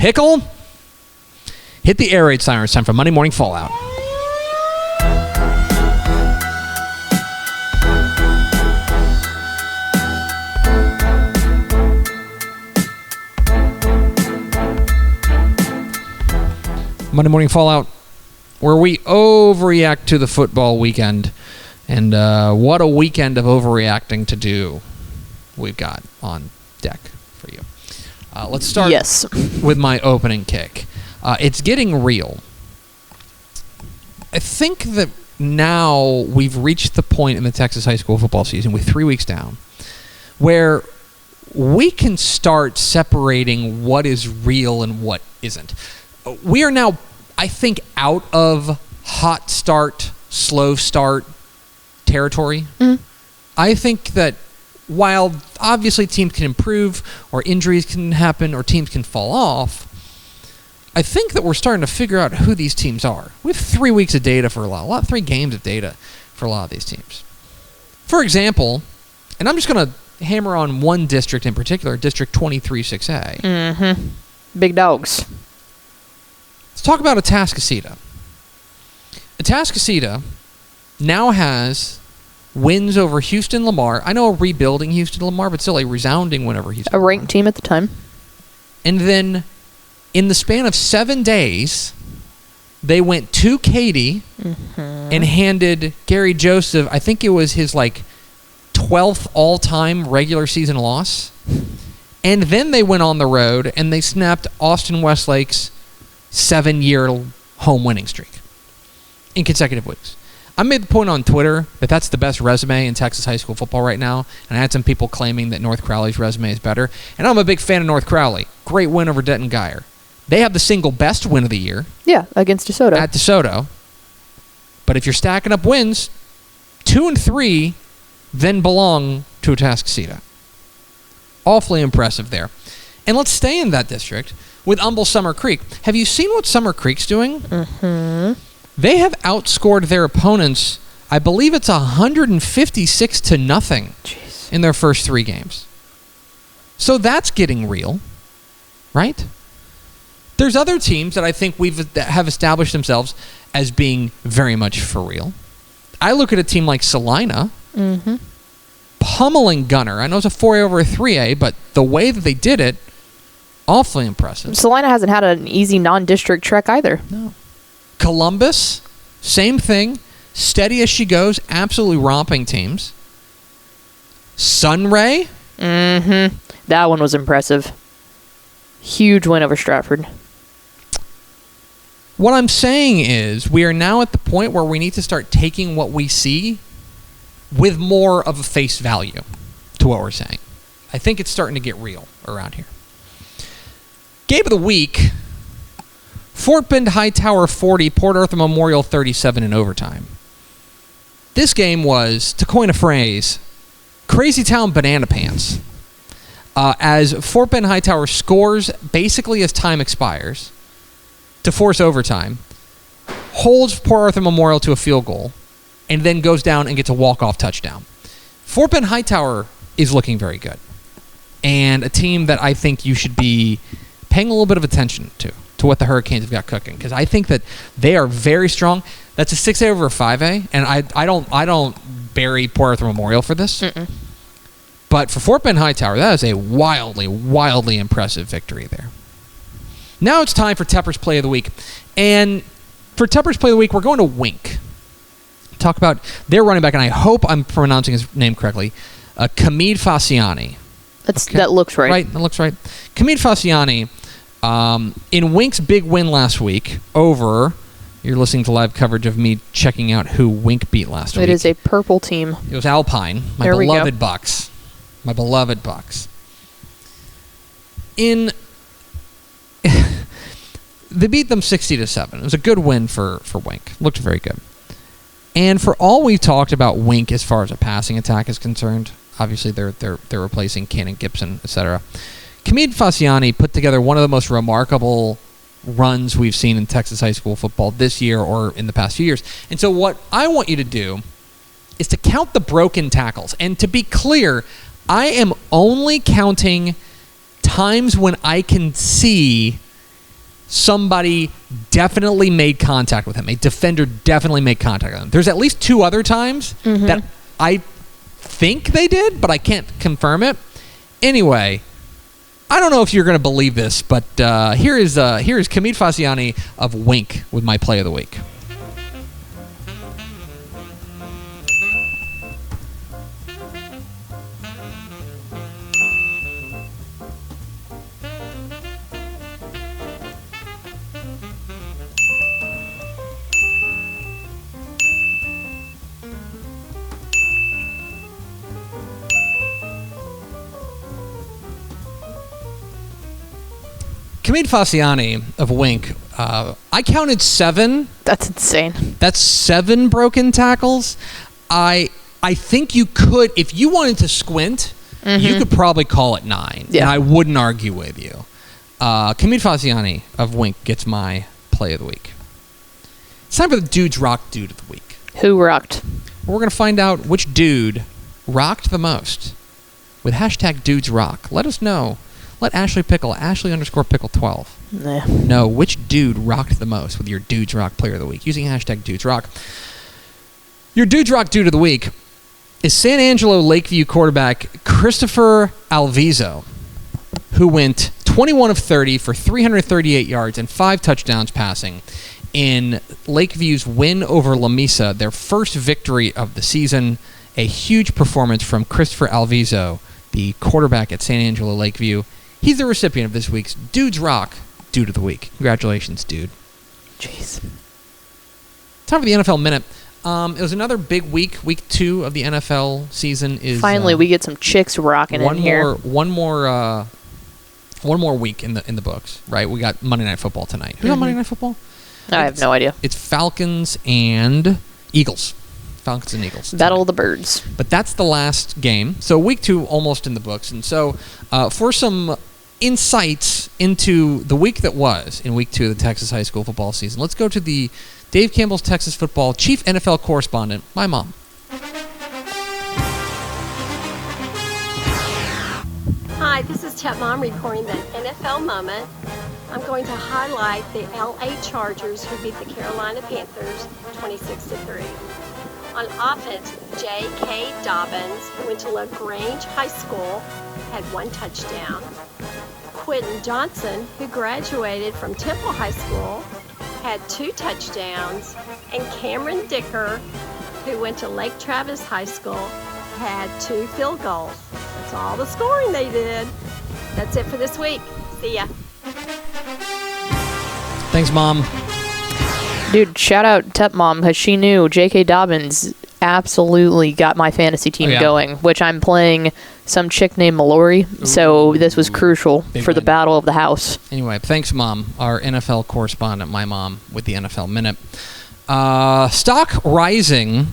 pickle. Hit the air raid siren. It's time for Monday Morning Fallout. Monday Morning Fallout, where we overreact to the football weekend. And what a weekend of overreacting to do we've got on deck for you. Let's start with my opening kick. It's getting real. I think that now we've reached the point in the Texas high school football season, with 3 weeks down, where we can start separating what is real and what isn't. We are now, I think, out of hot start, slow start territory. I think that while obviously teams can improve, or injuries can happen, or teams can fall off, I think that we're starting to figure out who these teams are. We have 3 weeks of data for a lot, 3 games of data for a lot of these teams. For example, and I'm just going to hammer on one district in particular, District 23-6A. Big dogs. Let's talk about Atascocita. Atascocita now has wins over Houston Lamar. I know a rebuilding Houston Lamar, but still a resounding win over Houston Lamar. A ranked team at the time. And then, in the span of 7 days, they went to Katy and handed Gary Joseph, I think it was his 12th all-time regular season loss. And then they went on the road and they snapped Austin Westlake's 7-year home winning streak in consecutive weeks. I made the point on Twitter that that's the best resume in Texas high school football right now, and I had some people claiming that North Crowley's resume is better. And I'm a big fan of North Crowley. Great win over Denton Geyer. They have the single best win of the year. Yeah, against DeSoto. At DeSoto. But if you're stacking up wins, 2 and 3 then belong to Atascocita. Awfully impressive there. And let's stay in that district with Humble Summer Creek. Have you seen what Summer Creek's doing? They have outscored their opponents, I believe it's 156-0 in their first 3 games. So that's getting real, right? There's other teams that I think have established themselves as being very much for real. I look at a team like Salina, pummeling Gunner. I know it's a 4A over a 3A, but the way that they did it, awfully impressive. Salina hasn't had an easy non-district trek either. No. Columbus, same thing. Steady as she goes. Absolutely romping teams. Sunray. That one was impressive. Huge win over Stratford. What I'm saying is we are now at the point where we need to start taking what we see with more of a face value to what we're saying. I think it's starting to get real around here. Game of the week, Fort Bend Hightower 40, Port Arthur Memorial 37 in overtime. This game was, to coin a phrase, Crazy Town Banana Pants. As Fort Bend Hightower scores basically as time expires to force overtime, holds Port Arthur Memorial to a field goal, and then goes down and gets a walk-off touchdown. Fort Bend Hightower is looking very good, and a team that I think you should be paying a little bit of attention to what the Hurricanes have got cooking, because I think that they are very strong. That's a 6A over a 5A, and I don't bury Port Arthur Memorial for this. But for Fort Bend Hightower, that is a wildly, wildly impressive victory there. Now it's time for Tepper's Play of the Week. And for Tepper's Play of the Week, we're going to Wink. Talk about their running back, and I hope I'm pronouncing his name correctly, Kamid Fasciani. That looks right. Right, that looks right. Kamid Fasciani, in Wink's big win last week over, you're listening to live coverage of me checking out who Wink beat last week. It is a purple team. It was Alpine, my beloved Bucks. My beloved Bucks. They beat them 60-7. It was a good win for Wink. Looked very good. And for all we've talked about Wink as far as a passing attack is concerned, obviously they're replacing Cannon Gibson, etc. Kamid Fasciani put together one of the most remarkable runs we've seen in Texas high school football this year or in the past few years. And so what I want you to do is to count the broken tackles. And to be clear, I am only counting times when I can see somebody definitely made contact with him. A defender definitely made contact with him. There's at least 2 other times that I think they did, but I can't confirm it. Anyway, I don't know if you're going to believe this, but here is Kamid Fasciani of Wink with my play of the week. Kamid Fasciani of Wink, I counted 7. That's insane. That's 7 broken tackles. I think you could, if you wanted to squint, you could probably call it 9. Yeah. And I wouldn't argue with you. Kamid Fasciani of Wink gets my play of the week. It's time for the Dudes Rock Dude of the Week. Who rocked? We're going to find out which dude rocked the most with hashtag Dudes Rock. Let us know. Let Ashley Pickle, Ashley_Pickle12. Nah. know which dude rocked the most with your Dudes Rock Player of the Week using hashtag Dudes Rock. Your Dudes Rock Dude of the Week is San Angelo Lakeview quarterback Christopher Alviso, who went 21 of 30 for 338 yards and 5 touchdowns passing in Lakeview's win over Lamesa, their first victory of the season. A huge performance from Christopher Alviso, the quarterback at San Angelo Lakeview. He's the recipient of this week's Dudes Rock Dude of the Week. Congratulations, dude. Jeez. Time for the NFL Minute. It was another big week. Week 2 of the NFL season is Finally, we get some chicks rocking in here. One more week in the books, right? We got Monday Night Football tonight. Who's on Monday Night Football? I have no idea. It's Falcons and Eagles. Falcons and Eagles. Battle of the Birds. But that's the last game. So week 2 almost in the books. And so for some insights into the week that was in week 2 of the Texas high school football season, let's go to the Dave Campbell's Texas Football chief NFL correspondent, my mom. Hi, this is Chet Mom reporting the NFL moment. I'm going to highlight the LA Chargers who beat the Carolina Panthers 26-3. On offense, J.K. Dobbins, who went to LaGrange High School, had 1 touchdown. Quentin Johnson, who graduated from Temple High School, had 2 touchdowns. And Cameron Dicker, who went to Lake Travis High School, had 2 field goals. That's all the scoring they did. That's it for this week. See ya. Thanks, Mom. Dude, shout out Tep Mom, because she knew J.K. Dobbins absolutely got my fantasy team going, which I'm playing some chick named Mallory, so this was crucial for the battle of the house. Anyway, thanks, Mom, our NFL correspondent, my mom, with the NFL Minute. Stock rising,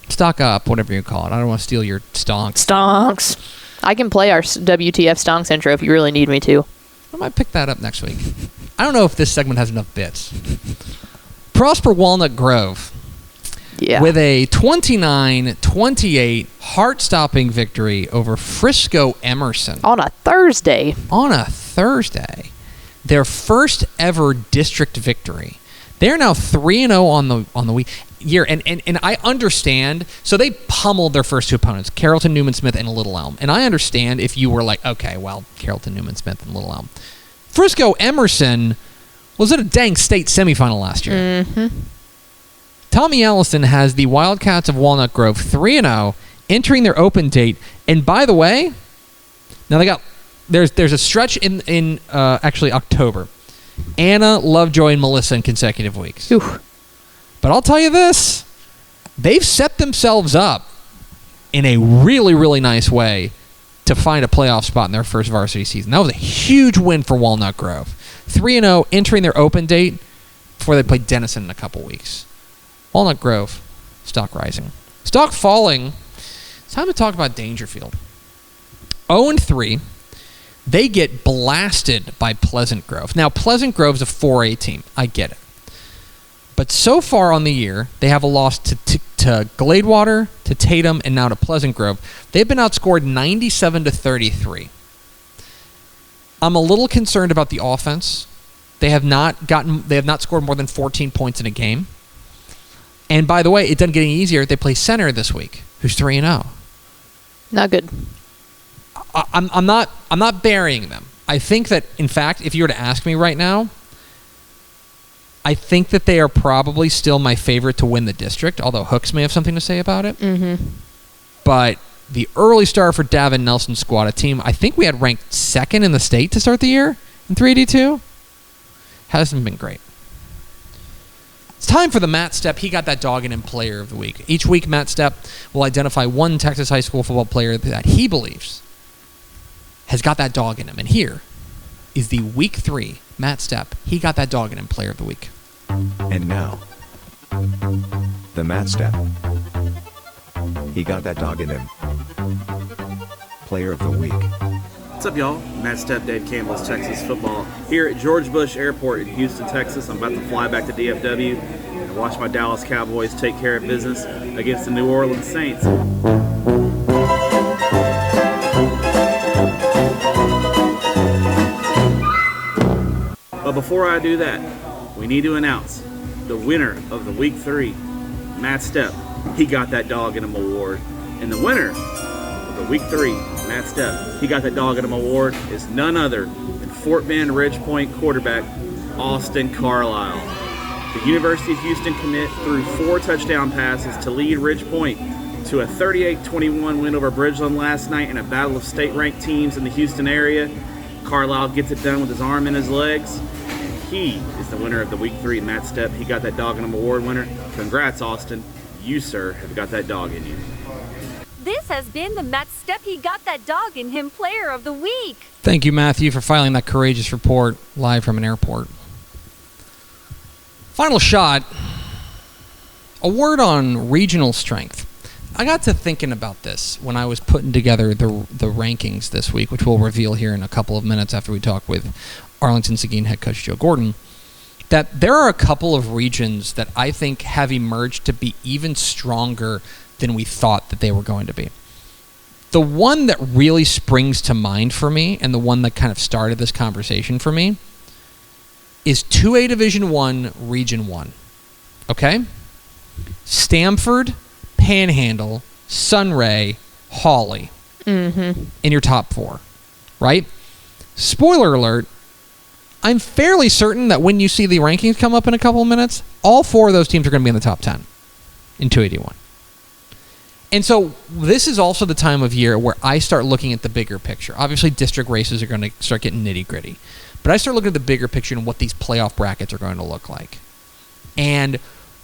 stock up, whatever you call it. I don't want to steal your stonks. Stonks. I can play our WTF Stonks intro if you really need me to. I might pick that up next week. I don't know if this segment has enough bits. Prosper Walnut Grove. Yeah. With a 29-28 heart-stopping victory over Frisco Emerson. On a Thursday. Their first ever district victory. They're now 3-0 on the week year, and I understand. So they pummeled their first 2 opponents, Carrollton Newman Smith and Little Elm. And I understand if you were like, okay, well, Carrollton Newman Smith and Little Elm. Frisco Emerson was at a dang state semifinal last year. Mm-hmm. Tommy Allison has the Wildcats of Walnut Grove 3-0, entering their open date. And by the way, now they got there's a stretch in actually October. Anna, Lovejoy, and Melissa in consecutive weeks. Oof. But I'll tell you this, they've set themselves up in a really, really nice way to find a playoff spot in their first varsity season. That was a huge win for Walnut Grove. 3-0, entering their open date before they play Denison in a couple weeks. Walnut Grove, stock rising. Stock falling, it's time to talk about Daingerfield. 0-3, they get blasted by Pleasant Grove. Now, Pleasant Grove's a 4A team. I get it. But so far on the year, they have a loss to Gladewater, to Tatum, and now to Pleasant Grove. They've been outscored 97-33. I'm a little concerned about the offense They have not scored more than 14 points in a game. And by the way, it doesn't get any easier. They play Center this week, who's 3-0. Not good. I'm not burying them. I think that, in fact, if you were to ask me right now, I think that they are probably still my favorite to win the district, although Hooks may have something to say about it. Mm-hmm. But the early start for Davin Nelson's squad, a team I think we had ranked second in the state to start the year in 382, hasn't been great. It's time for the Matt Stepp He Got That Dog in Him Player of the Week. Each week, Matt Stepp will identify one Texas high school football player that he believes has got that dog in him. And here is the Week 3 Matt Stepp He Got That Dog in Him Player of the Week. And now, the Matt Stepp He Got That Dog in Him Player of the Week. What's up, y'all? Matt Stepp, Dave Campbell's Texas Football. Here at George Bush Airport in Houston, Texas. I'm about to fly back to DFW and watch my Dallas Cowboys take care of business against the New Orleans Saints. But before I do that, we need to announce the winner of the Week 3, Matt Stepp. He got that dog in him award. And the winner of the Week 3, Matt Stepp, He Got That Dog in him award is none other than Fort Bend Ridge Point quarterback Austin Carlisle. The University of Houston commit threw 4 touchdown passes to lead Ridge Point to a 38-21 win over Bridgeland last night in a battle of state-ranked teams in the Houston area. Carlisle gets it done with his arm and his legs. He is the winner of the Week 3, Matt Stepp. He got that dog in him award winner. Congrats, Austin. You, sir, have got that dog in you. This has been the Matt Stepp He Got That Dog in Him Player of the Week. Thank you, Matthew, for filing that courageous report live from an airport. Final shot. A word on regional strength. I got to thinking about this when I was putting together the rankings this week, which we'll reveal here in a couple of minutes after we talk with Arlington Seguin head coach Joe Gordon, that there are a couple of regions that I think have emerged to be even stronger than we thought that they were going to be. The one that really springs to mind for me, and the one that kind of started this conversation for me, is 2A Division I, Region 1. Okay? Stamford, Panhandle, Sunray, Hawley in your top 4, right? Spoiler alert, I'm fairly certain that when you see the rankings come up in a couple of minutes, all 4 of those teams are going to be in the top 10 in 281. And so this is also the time of year where I start looking at the bigger picture. Obviously, district races are going to start getting nitty-gritty. But I start looking at the bigger picture and what these playoff brackets are going to look like. And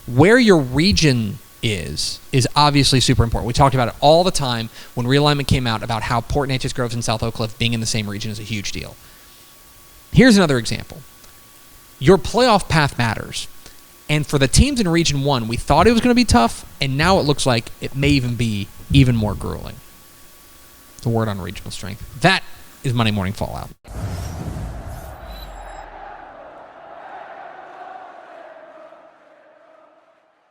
where your region is obviously super important. We talked about it all the time when realignment came out about how Port Neches, Groves, and South Oak Cliff being in the same region is a huge deal. Here's another example. Your playoff path matters. And for the teams in Region 1, we thought it was going to be tough, and now it looks like it may even be even more grueling. The word on regional strength. That is Monday Morning Fallout.